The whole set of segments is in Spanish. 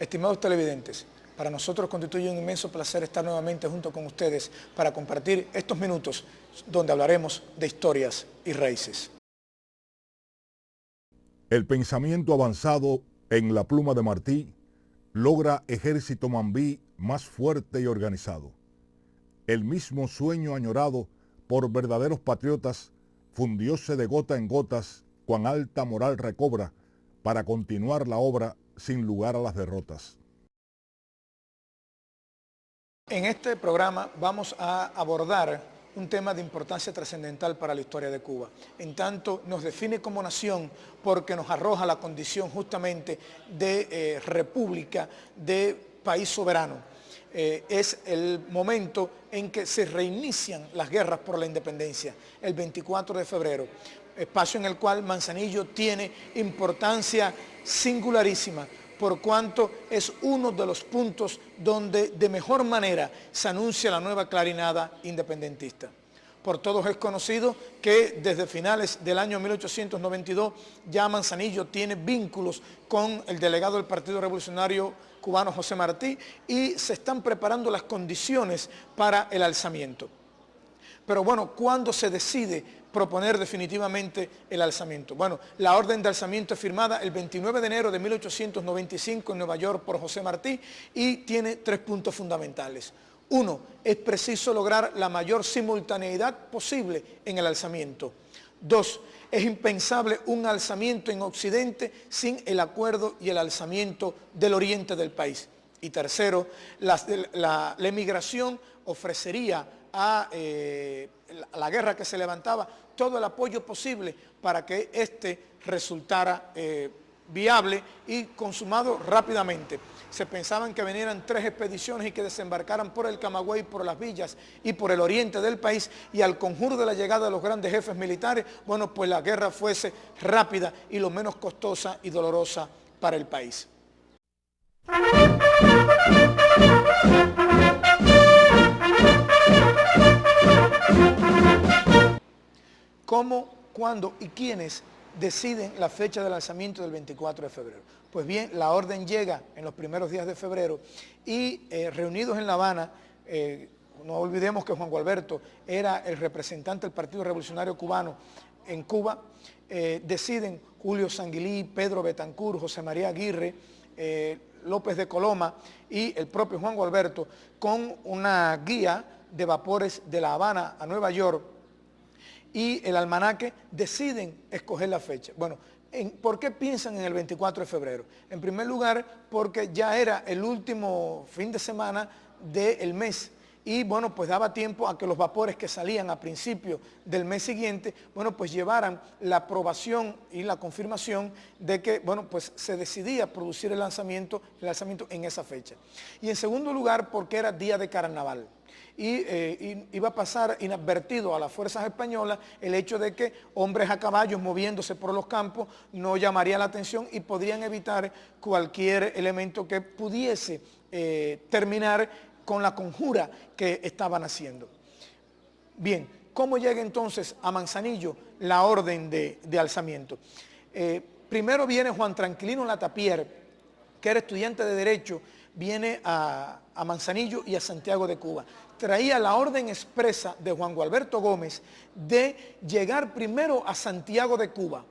Estimados televidentes, para nosotros constituye un inmenso placer estar nuevamente junto con ustedes para compartir estos minutos donde hablaremos de historias y raíces. El pensamiento avanzado en la pluma de Martí logra ejército mambí más fuerte y organizado. El mismo sueño añorado por verdaderos patriotas fundióse de gota en gotas, cuán alta moral recobra para continuar la obra sin lugar a las derrotas. En este programa vamos a abordar un tema de importancia trascendental para la historia de Cuba. En tanto nos define como nación porque nos arroja la condición justamente de república, de país soberano. Es el momento en que se reinician las guerras por la independencia, el 24 de febrero, espacio en el cual Manzanillo tiene importancia singularísima, por cuanto es uno de los puntos donde de mejor manera se anuncia la nueva clarinada independentista. Por todos es conocido que desde finales del año 1892 ya Manzanillo tiene vínculos con el delegado del Partido Revolucionario Cubano José Martí y se están preparando las condiciones para el alzamiento. Pero bueno, ¿cuándo se decide proponer definitivamente el alzamiento? Bueno, la orden de alzamiento es firmada el 29 de enero de 1895 en Nueva York por José Martí y tiene 3 puntos fundamentales. 1. Es preciso lograr la mayor simultaneidad posible en el alzamiento. 2. Es impensable un alzamiento en Occidente sin el acuerdo y el alzamiento del oriente del país. Y tercero, la emigración ofrecería a la guerra que se levantaba todo el apoyo posible para que éste resultara viable y consumado rápidamente. Se pensaban que vinieran 3 expediciones y que desembarcaran por el Camagüey, por las villas y por el oriente del país, y al conjuro de la llegada de los grandes jefes militares, bueno, pues la guerra fuese rápida y lo menos costosa y dolorosa para el país. ¿Cómo, cuándo y quiénes deciden la fecha del alzamiento del 24 de febrero? Pues bien, la orden llega en los primeros días de febrero y reunidos en La Habana, no olvidemos que Juan Gualberto era el representante del Partido Revolucionario Cubano en Cuba, deciden Julio Sanguilí, Pedro Betancur, José María Aguirre, López de Coloma y el propio Juan Gualberto con una guía de vapores de La Habana a Nueva York y el almanaque, deciden escoger la fecha. Bueno, ¿por qué piensan en el 24 de febrero? En primer lugar, porque ya era el último fin de semana del mes y bueno, pues daba tiempo a que los vapores que salían a principios del mes siguiente, bueno, pues llevaran la aprobación y la confirmación de que, bueno, pues se decidía producir el lanzamiento en esa fecha. Y en segundo lugar, porque era día de carnaval. Y iba a pasar inadvertido a las fuerzas españolas el hecho de que hombres a caballos moviéndose por los campos no llamaría la atención y podrían evitar cualquier elemento que pudiese terminar con la conjura que estaban haciendo. Bien, ¿cómo llega entonces a Manzanillo la orden de alzamiento? Primero viene Juan Tranquilino Latapier, que era estudiante de Derecho, viene a Manzanillo y a Santiago de Cuba. Traía la orden expresa de Juan Gualberto Gómez de llegar primero a Santiago de Cuba.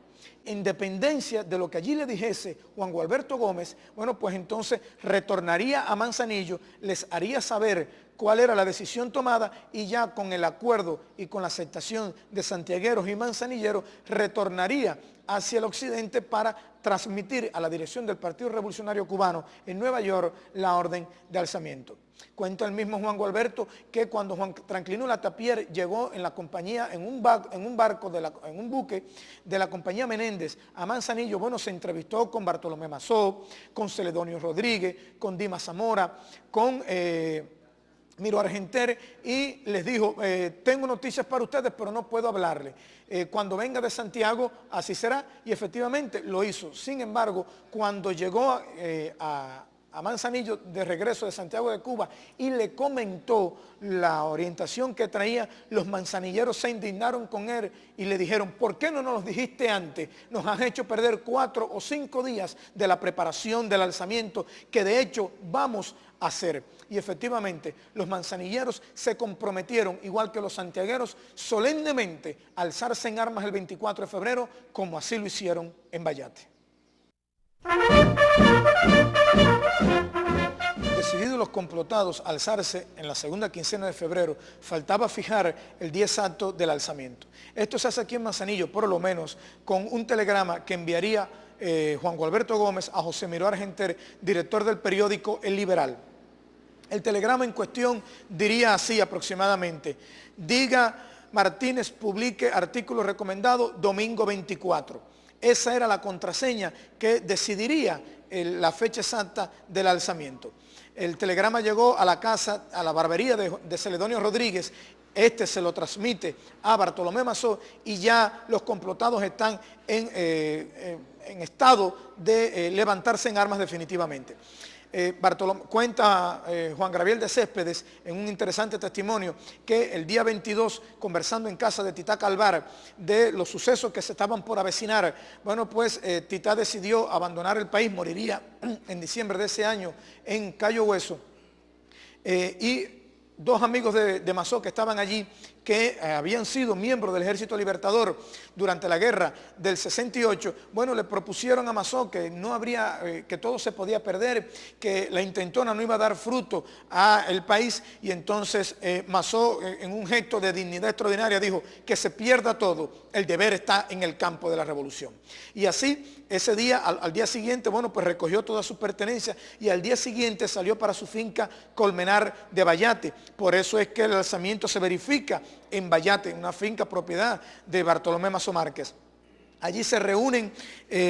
En dependencia de lo que allí le dijese Juan Gualberto Gómez, bueno, pues entonces retornaría a Manzanillo, les haría saber cuál era la decisión tomada y ya con el acuerdo y con la aceptación de santiagueros y manzanilleros retornaría hacia el occidente para transmitir a la dirección del Partido Revolucionario Cubano en Nueva York la orden de alzamiento. Cuenta el mismo Juan Gualberto que cuando Juan Tranquilino Latapier llegó en la compañía, en un buque de la compañía Menéndez a Manzanillo, bueno, se entrevistó con Bartolomé Mazó, con Celedonio Rodríguez, con Dimas Zamora, con Miro Argenter y les dijo, tengo noticias para ustedes, pero no puedo hablarle. Cuando venga de Santiago, así será, y efectivamente lo hizo. Sin embargo, cuando llegó a Manzanillo de regreso de Santiago de Cuba y le comentó la orientación que traía, los manzanilleros se indignaron con él y le dijeron, ¿por qué no nos lo dijiste antes? Nos has hecho perder 4 o 5 días de la preparación del alzamiento que de hecho vamos a hacer. Y efectivamente los manzanilleros se comprometieron, igual que los santiagueros, solemnemente a alzarse en armas el 24 de febrero, como así lo hicieron en Vallate. Decididos los complotados a alzarse en la segunda quincena de febrero, faltaba fijar el día exacto del alzamiento. Esto se hace aquí en Manzanillo, por lo menos, con un telegrama que enviaría Juan Gualberto Gómez a José Miró Argenter, director del periódico El Liberal. El telegrama en cuestión diría así aproximadamente: diga Martínez publique artículo recomendado domingo 24. Esa era la contraseña que decidiría la fecha exacta del alzamiento. El telegrama llegó a la casa, a la barbería de Celedonio Rodríguez. Este se lo transmite a Bartolomé Mazó y ya los complotados están en estado de levantarse en armas definitivamente. Cuenta Juan Gabriel de Céspedes en un interesante testimonio que el día 22, conversando en casa de Titá Calvar de los sucesos que se estaban por avecinar, bueno, pues Titá decidió abandonar el país, moriría en diciembre de ese año en Cayo Hueso, y 2 amigos de Mazó que estaban allí, que habían sido miembros del Ejército Libertador durante la guerra del 68, bueno, le propusieron a Mazó que no habría, que todo se podía perder, que la intentona no iba a dar fruto al país, y entonces Mazó, en un gesto de dignidad extraordinaria, dijo que se pierda todo, el deber está en el campo de la revolución. Y así, ese día, al día siguiente, bueno, pues recogió toda su pertenencia y al día siguiente salió para su finca Colmenar de Vallate. Por eso es que el alzamiento se verifica en Vallate, una finca propiedad de Bartolomé Mazó Márquez. Allí se reúnen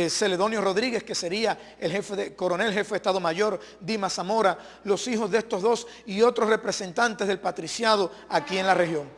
Celedonio Rodríguez, que sería el coronel jefe de Estado Mayor, Dimas Zamora, los hijos de estos dos y otros representantes del patriciado aquí en la región.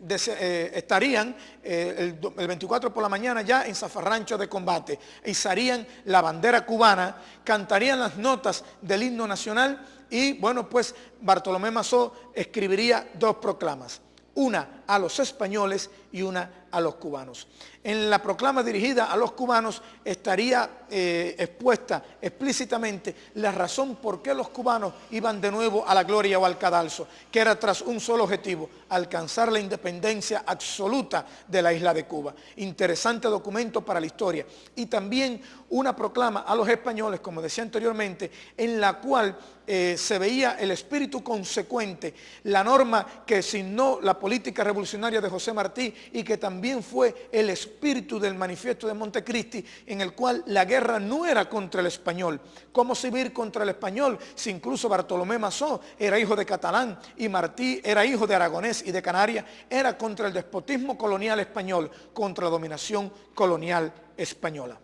Estarían el 24 por la mañana ya en zafarrancho de combate, izarían la bandera cubana, cantarían las notas del himno nacional y bueno, pues Bartolomé Mazó escribiría 2 proclamas, una a los españoles y una a los cubanos. En la proclama dirigida a los cubanos estaría expuesta explícitamente la razón por qué los cubanos iban de nuevo a la gloria o al cadalso, que era tras un solo objetivo: alcanzar la independencia absoluta de la isla de Cuba. Interesante documento para la historia. Y también una proclama a los españoles, como decía anteriormente, en la cual se veía el espíritu consecuente, la norma que signó la política revolucionaria de José Martí y que también fue el espíritu del manifiesto de Montecristi, en el cual la guerra no era contra el español. ¿Cómo se iba a ir contra el español si incluso Bartolomé Mazó era hijo de catalán y Martí era hijo de aragonés y de Canarias? Era contra el despotismo colonial español, contra la dominación colonial española.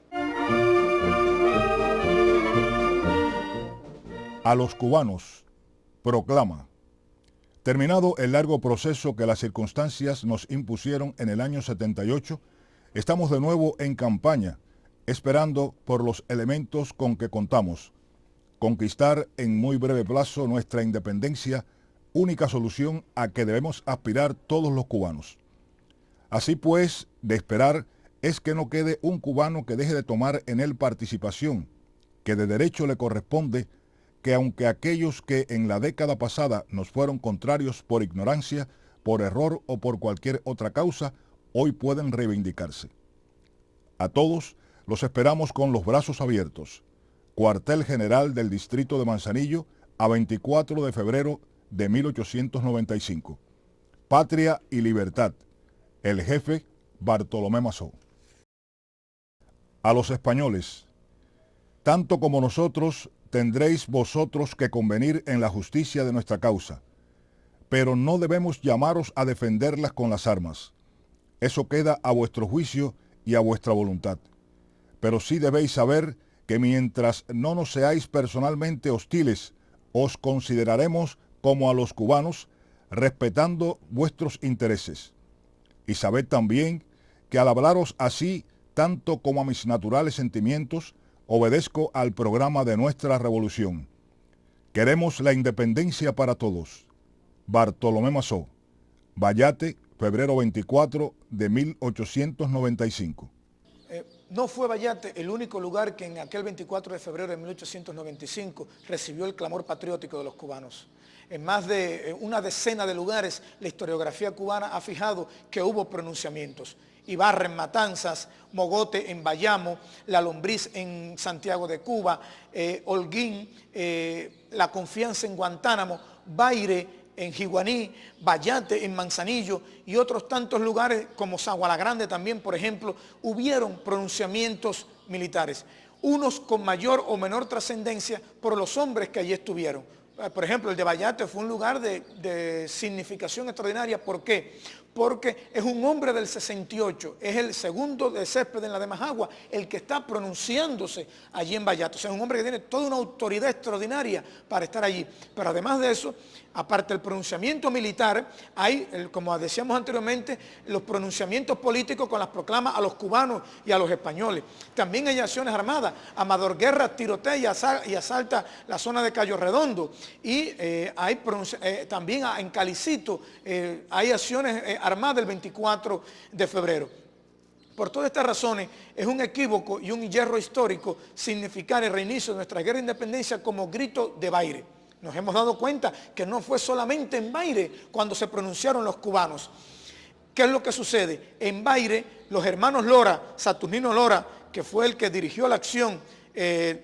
A los cubanos, proclama. Terminado el largo proceso que las circunstancias nos impusieron en el año 78, estamos de nuevo en campaña, esperando por los elementos con que contamos, conquistar en muy breve plazo nuestra independencia, única solución a que debemos aspirar todos los cubanos. Así pues, de esperar es que no quede un cubano que deje de tomar en él participación, que de derecho le corresponde, que aunque aquellos que en la década pasada nos fueron contrarios por ignorancia, por error o por cualquier otra causa, hoy pueden reivindicarse. A todos los esperamos con los brazos abiertos. Cuartel General del Distrito de Manzanillo, a 24 de febrero de 1895. Patria y Libertad. El jefe, Bartolomé Mazó. A los españoles, tanto como nosotros, tendréis vosotros que convenir en la justicia de nuestra causa, pero no debemos llamaros a defenderlas con las armas. Eso queda a vuestro juicio y a vuestra voluntad. Pero sí debéis saber que mientras no nos seáis personalmente hostiles, os consideraremos como a los cubanos, respetando vuestros intereses. Y sabed también que al hablaros así, tanto como a mis naturales sentimientos, obedezco al programa de nuestra revolución. Queremos la independencia para todos. Bartolomé Mazó, Vallate, febrero 24 de 1895. No fue Vallate el único lugar que en aquel 24 de febrero de 1895 recibió el clamor patriótico de los cubanos. En más de una decena de lugares, la historiografía cubana ha fijado que hubo pronunciamientos. Ibarra en Matanzas, Mogote en Bayamo, La Lombriz en Santiago de Cuba, Holguín, La Confianza en Guantánamo, Baire en Jiguaní, Vallate en Manzanillo y otros tantos lugares como Saguala Grande también, por ejemplo, hubieron pronunciamientos militares, unos con mayor o menor trascendencia por los hombres que allí estuvieron. Por ejemplo, el de Vallate fue un lugar de significación extraordinaria. ¿Por qué? Porque es un hombre del 68, es el segundo de Céspedes en la de Majagua, el que está pronunciándose allí en Vallate. O sea, es un hombre que tiene toda una autoridad extraordinaria para estar allí. Pero además de eso, aparte del pronunciamiento militar, hay, como decíamos anteriormente, los pronunciamientos políticos con las proclamas a los cubanos y a los españoles. También hay acciones armadas. Amador Guerra tirotea y asalta la zona de Cayo Redondo. Y también en Calicito hay acciones armadas el 24 de febrero. Por todas estas razones, es un equívoco y un hierro histórico significar el reinicio de nuestra guerra de independencia como grito de Baire. Nos hemos dado cuenta que no fue solamente en Baire cuando se pronunciaron los cubanos. ¿Qué es lo que sucede? En Baire, los hermanos Lora, Saturnino Lora, que fue el que dirigió la acción,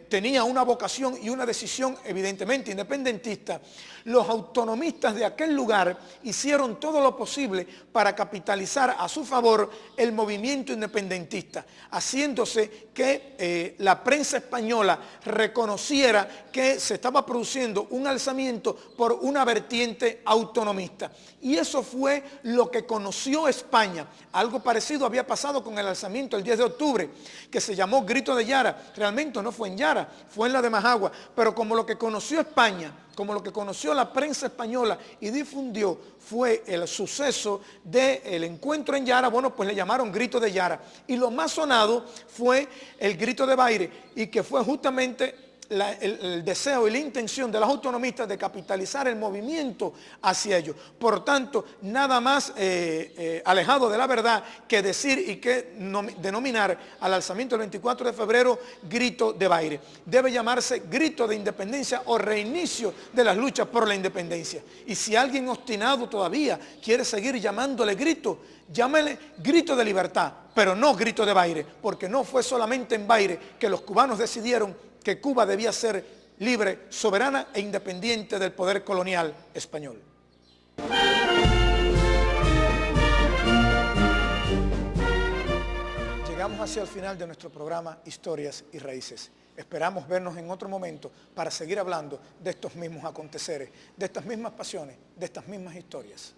tenía una vocación y una decisión evidentemente independentista. Los autonomistas de aquel lugar hicieron todo lo posible para capitalizar a su favor el movimiento independentista, haciéndose que la prensa española reconociera que se estaba produciendo un alzamiento por una vertiente autonomista. Y eso fue lo que conoció España. Algo parecido había pasado con el alzamiento el 10 de octubre, que se llamó Grito de Yara. Realmente no fue en Yara, fue en la de Majagua. Pero como lo que conoció España, como lo que conoció la prensa española y difundió fue el suceso del encuentro en Yara, bueno, pues le llamaron Grito de Yara. Y lo más sonado fue el Grito de Baire, y que fue justamente el deseo y la intención de los autonomistas de capitalizar el movimiento hacia ellos. Por tanto, nada más alejado de la verdad que decir y que denominar al alzamiento del 24 de febrero Grito de Baire. Debe llamarse Grito de Independencia o reinicio de las luchas por la independencia. Y si alguien obstinado todavía quiere seguir llamándole grito, llámele Grito de Libertad, pero no Grito de Baire, porque no fue solamente en Baire que los cubanos decidieron que Cuba debía ser libre, soberana e independiente del poder colonial español. Llegamos hacia el final de nuestro programa Historias y Raíces. Esperamos vernos en otro momento para seguir hablando de estos mismos aconteceres, de estas mismas pasiones, de estas mismas historias.